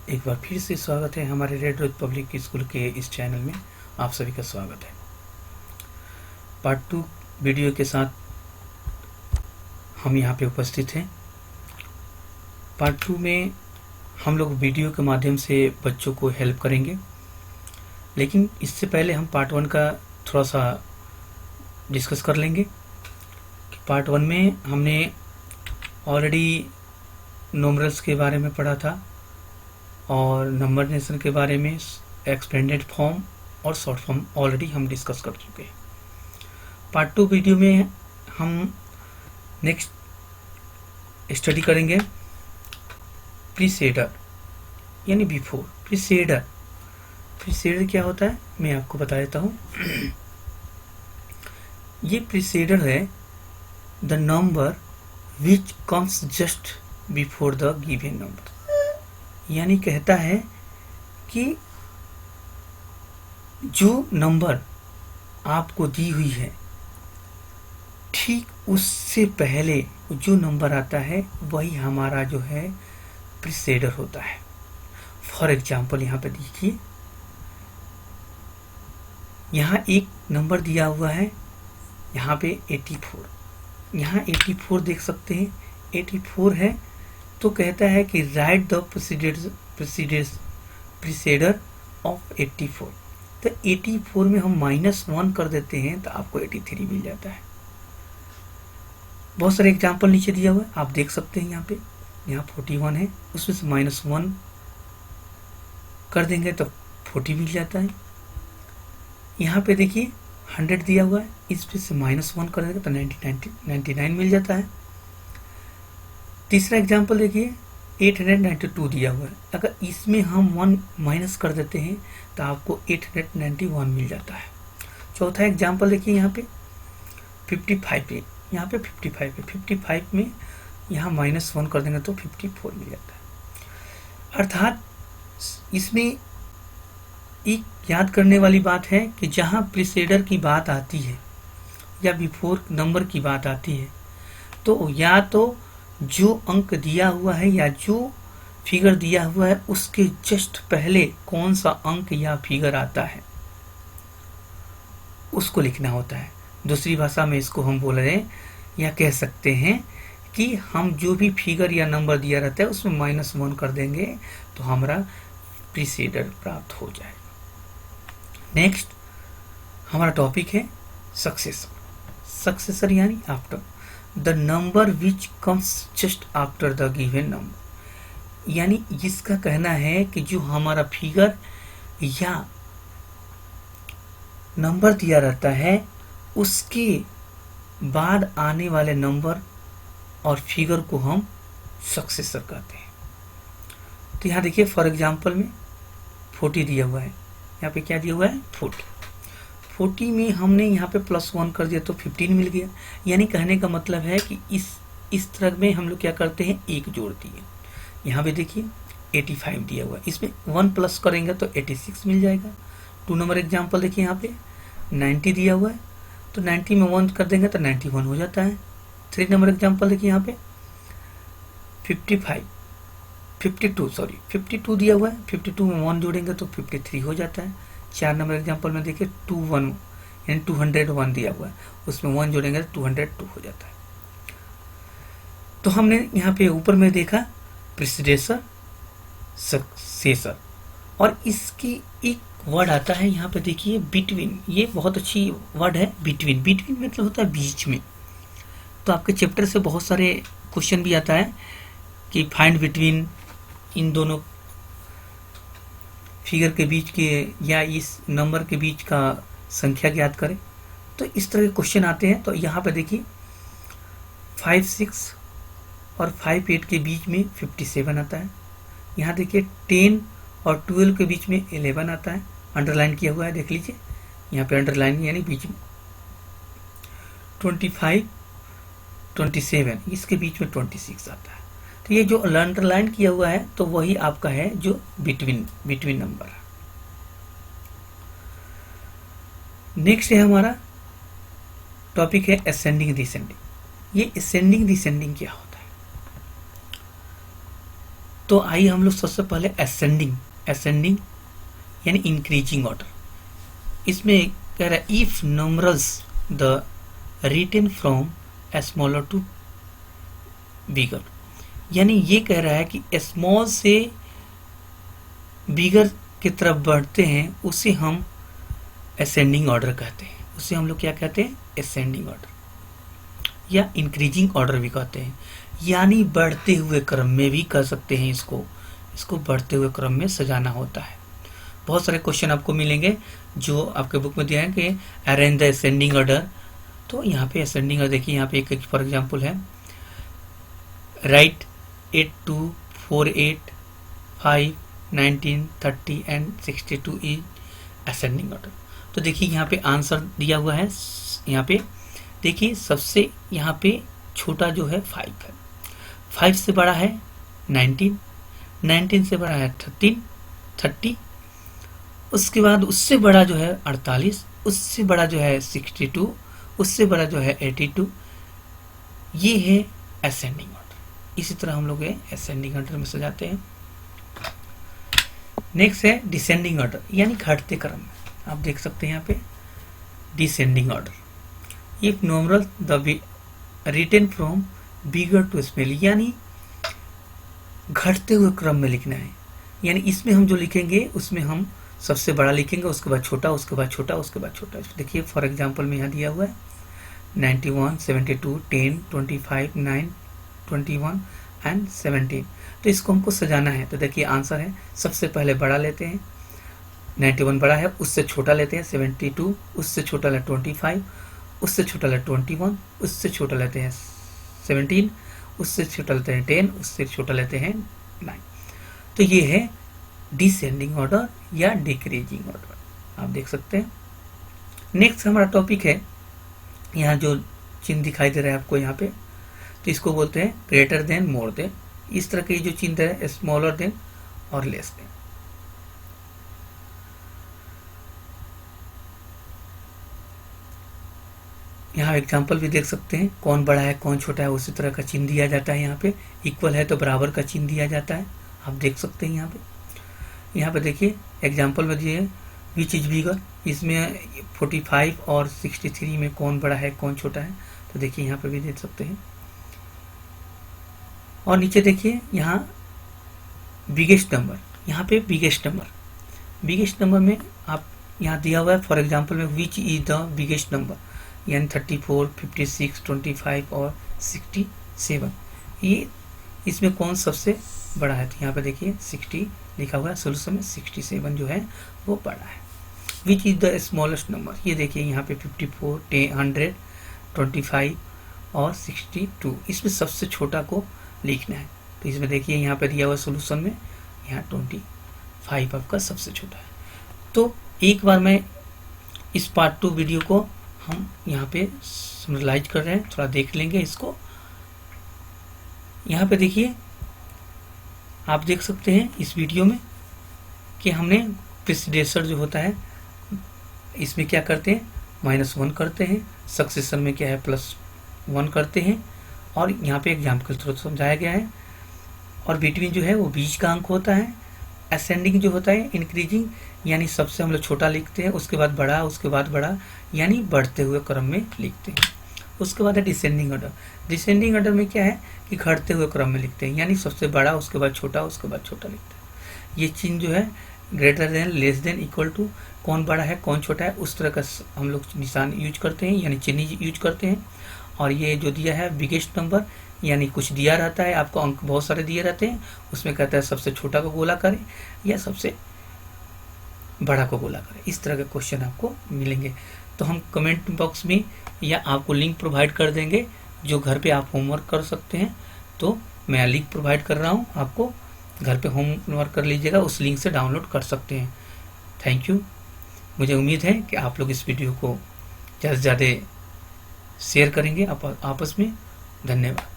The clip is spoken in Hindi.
एक बार फिर से स्वागत है हमारे रेड रोज पब्लिक स्कूल के इस चैनल में। आप सभी का स्वागत है। पार्ट 2 वीडियो के साथ हम यहाँ पे उपस्थित हैं। पार्ट 2 में हम लोग वीडियो के माध्यम से बच्चों को हेल्प करेंगे, लेकिन इससे पहले हम पार्ट 1 का थोड़ा सा डिस्कस कर लेंगे। पार्ट 1 में हमने ऑलरेडी न्यूमरल्स के बारे में पढ़ा था और नंबरेशन के बारे में, एक्सपेंडेड फॉर्म और शॉर्ट फॉर्म ऑलरेडी हम डिस्कस कर चुके हैं। पार्ट 2 वीडियो में हम नेक्स्ट स्टडी करेंगे प्रीसेडर यानी बिफोर। प्रीसेडर क्या होता है मैं आपको बता देता हूँ। ये प्रीसेडर है the number which comes just before the given number, यानी कहता है कि जो नंबर आपको दी हुई है ठीक उससे पहले जो नंबर आता है वही हमारा जो है प्रीसेडर होता है। फॉर एग्जाम्पल यहाँ पे देखिए, यहाँ एक नंबर दिया हुआ है, यहाँ पे 84। यहाँ 84 देख सकते हैं, 84 है तो कहता है कि राइट द प्रीसेडर ऑफ 84। तो 84 में हम -1 कर देते हैं तो आपको 83 मिल जाता है। बहुत सारे एग्जाम्पल नीचे दिया हुआ है, आप देख सकते हैं। यहाँ पे 41 है, उसमें से -1 कर देंगे तो 40 मिल जाता है। यहाँ पे देखिए 100 दिया हुआ है, इसमें से -1 कर देंगे तो 99 मिल जाता है। तीसरा एग्जाम्पल देखिए 892 दिया हुआ है, अगर इसमें हम 1 माइनस कर देते हैं तो आपको 891 मिल जाता है। चौथा एग्जाम्पल देखिए यहाँ पे 55 है, यहाँ पे 55 है, 55 में यहाँ -1 कर देंगे तो 54 मिल जाता है। अर्थात इसमें एक याद करने वाली बात है कि जहाँ प्रीसेडर की बात आती है या बिफोर नंबर की बात आती है तो या तो जो अंक दिया हुआ है या जो फिगर दिया हुआ है उसके जस्ट पहले कौन सा अंक या फिगर आता है उसको लिखना होता है। दूसरी भाषा में इसको हम बोल रहे हैं या कह सकते हैं कि हम जो भी फिगर या नंबर दिया रहता है उसमें -1 कर देंगे तो हमारा प्रीसेडर प्राप्त हो जाएगा। नेक्स्ट हमारा टॉपिक है सक्सेसर यानी after the number which comes just after the given number, यानी जिसका कहना है कि जो हमारा फिगर या नंबर दिया रहता है उसके बाद आने वाले नंबर और फिगर को हम सक्सेसर कहते हैं। तो यहाँ देखिए फॉर एग्जांपल में 40 दिया हुआ है, यहाँ पे क्या दिया हुआ है 40 में हमने यहाँ पे +1 कर दिया तो 15 मिल गया। यानी कहने का मतलब है कि इस तरह में हम लोग क्या करते हैं, एक जोड़ दिए। यहाँ पे देखिए 85 दिया हुआ है, इसमें 1 प्लस करेंगे तो 86 मिल जाएगा। 2 नंबर एग्जाम्पल देखिए, यहाँ पे 90 दिया हुआ है तो 90 में 1 कर देंगे तो 91 हो जाता है। 3 नंबर एग्जाम्पल देखिए, यहाँ पे 52 दिया हुआ है, 52 में 1 जोड़ेंगे तो 53 हो जाता है। 4 नंबर एग्जाम्पल में देखिए 21 यानी 201 दिया हुआ है, उसमें 1 जोड़ेंगे तो 202 हो जाता है। तो हमने यहाँ पे ऊपर में देखा प्रीसेडेसर, सक्सेसर, और इसकी एक वर्ड आता है यहाँ पे देखिए बिटवीन। ये बहुत अच्छी वर्ड है बिटवीन। बिटवीन मतलब होता है बीच में। तो आपके चैप्टर से बहुत सारे क्वेश्चन भी आता है कि फाइंड बिटवीन, इन दोनों फिगर के बीच के या इस नंबर के बीच का संख्या ज्ञात करें। तो इस तरह के क्वेश्चन आते हैं। तो यहाँ पे देखिए 5, 6 और 5, 8 के बीच में 57 आता है। यहाँ देखिए 10 और 12 के बीच में 11 आता है, अंडरलाइन किया हुआ है, देख लीजिए यहाँ पे अंडरलाइन यानी बीच में। 25, 27 इसके बीच में 26 आता है। तो ये जो अंडरलाइन किया हुआ है तो वही आपका है जो बिटवीन नंबर। नेक्स्ट है हमारा टॉपिक है असेंडिंग डिसेंडिंग। ये असेंडिंग डिसेंडिंग क्या होता है? तो आइए हम लोग सबसे पहले असेंडिंग यानी इंक्रीजिंग ऑर्डर। इसमें कह रहा है if numerals the written from smaller to bigger, यानी ये कह रहा है कि स्मॉल से बिगर की तरफ बढ़ते हैं उसे हम असेंडिंग ऑर्डर कहते हैं। उसे हम लोग क्या कहते हैं? असेंडिंग ऑर्डर या इंक्रीजिंग ऑर्डर भी कहते हैं, यानी बढ़ते हुए क्रम में भी कह सकते हैं। इसको बढ़ते हुए क्रम में सजाना होता है। बहुत सारे क्वेश्चन आपको मिलेंगे जो आपके बुक में दिया है कि अरेंज द असेंडिंग ऑर्डर। तो यहाँ पे असेंडिंग ऑर्डर देखिए, यहाँ पे एक फॉर एग्जांपल है right 8 2 4 8 5 19 30 and 62 is ascending order. तो देखिए यहाँ पे आंसर दिया हुआ है। यहाँ पे देखिए सबसे यहाँ पे छोटा जो है 5 है, 5 से बड़ा है 19, 19 से बड़ा है 30, उसके बाद उससे बड़ा जो है 48, उससे बड़ा जो है 62, उससे बड़ा जो है 82। ये है असेंडिंग ऑर्डर। इसी तरह हम लोग असेंडिंग ऑर्डर में सजाते हैं। नेक्स्ट है डिसेंडिंग ऑर्डर यानी घटते क्रम में। आप देख सकते हैं यहाँ पे descending order. If numeral the written from bigger to small, यानी घटते हुए क्रम में लिखना है। यानी इसमें हम जो लिखेंगे उसमें हम सबसे बड़ा लिखेंगे, उसके बाद छोटा, उसके बाद छोटा, उसके बाद छोटा। देखिए फॉर एग्जांपल में यहाँ दिया हुआ है 91 72 10 25 9 21 एंड 17। तो इसको हमको सजाना है। तो देखिए आंसर है सबसे पहले बड़ा लेते हैं, 91 बड़ा है, उससे छोटा लेते हैं 72, उससे छोटा लेते हैं 25, उससे छोटा लेते हैं 21, उससे छोटा लेते हैं 17, उससे छोटा लेते हैं 10, उससे छोटा लेते हैं 9। तो ये है डिसेंडिंग ऑर्डर या डिक्रीजिंग ऑर्डर। आप देख सकते हैं। नेक्स्ट हमारा टॉपिक है, यहाँ जो चिन्ह दिखाई दे रहा है आपको यहाँ पे, तो इसको बोलते हैं ग्रेटर देन, मोर देन। इस तरह के जो चिन्ह है स्मॉलर देन और लेस देन। यहाँ एग्जाम्पल भी देख सकते हैं, कौन बड़ा है कौन छोटा है उसी तरह का चिन्ह दिया जाता है। यहाँ पे इक्वल है तो बराबर का चिन्ह दिया जाता है। आप देख सकते हैं यहाँ पे देखिए एग्जाम्पल में दिए विच इज बिगर, इसमें 45 और 63 में कौन बड़ा है कौन छोटा है। तो देखिए यहाँ पे भी देख सकते हैं। और नीचे देखिए यहाँ बिगेस्ट नंबर, यहाँ पे बिगेस्ट नंबर में आप यहाँ दिया हुआ है फॉर एग्जांपल में which is the biggest number, यानी 34 56 25 और 67। ये इसमें कौन सबसे बड़ा है? तो यहाँ पे देखिए 60 लिखा हुआ है, सोल्यूशन में 67 जो है वो बड़ा है। Which is the smallest number, ये देखिए यहाँ पे 54 100 25 और 62, इसमें सबसे छोटा को लिखना है। तो इसमें देखिए यहाँ पे दिया हुआ सोल्यूशन में यहाँ 25 आपका सबसे छोटा है। तो एक बार मैं इस पार्ट 2 वीडियो को हम यहाँ पे समराइज कर रहे हैं, थोड़ा देख लेंगे इसको। यहाँ पे देखिए आप देख सकते हैं इस वीडियो में कि हमने प्रेसिडेंसर जो होता है इसमें क्या करते हैं -1 करते हैं, सक्सेसर में क्या है +1 करते हैं, और यहाँ पे एग्जाम्पल के थ्रू समझाया गया है। और बिटवीन जो है वो बीच का अंक होता है। असेंडिंग जो होता है इंक्रीजिंग, यानी सबसे हम लोग छोटा लिखते हैं, उसके बाद बड़ा, उसके बाद बड़ा, यानी बढ़ते हुए क्रम में लिखते हैं। उसके बाद है डिसेंडिंग ऑर्डर। डिसेंडिंग ऑर्डर में क्या है कि घटते हुए क्रम में लिखते हैं, यानी सबसे बड़ा, उसके बाद छोटा, उसके बाद छोटा लिखते हैं। ये चिन्ह जो है greater than, less than, equal to, कौन बड़ा है कौन छोटा है, उस तरह का हम लोग निशान यूज करते हैं, यानी चिन्ह यूज करते हैं। और ये जो दिया है बिगेस्ट नंबर, यानी कुछ दिया रहता है आपको, अंक बहुत सारे दिए रहते हैं, उसमें कहता है सबसे छोटा को गोला करें या सबसे बड़ा को गोला करें। इस तरह के क्वेश्चन आपको मिलेंगे। तो हम कमेंट बॉक्स में या आपको लिंक प्रोवाइड कर देंगे जो घर पे आप होमवर्क कर सकते हैं। तो मैं लिंक प्रोवाइड कर रहा हूँ, आपको घर पे होमवर्क कर लीजिएगा, उस लिंक से डाउनलोड कर सकते हैं। Thank you. मुझे उम्मीद है कि आप लोग इस वीडियो को ज़्यादा से ज़्यादा शेयर करेंगे आपस में। धन्यवाद।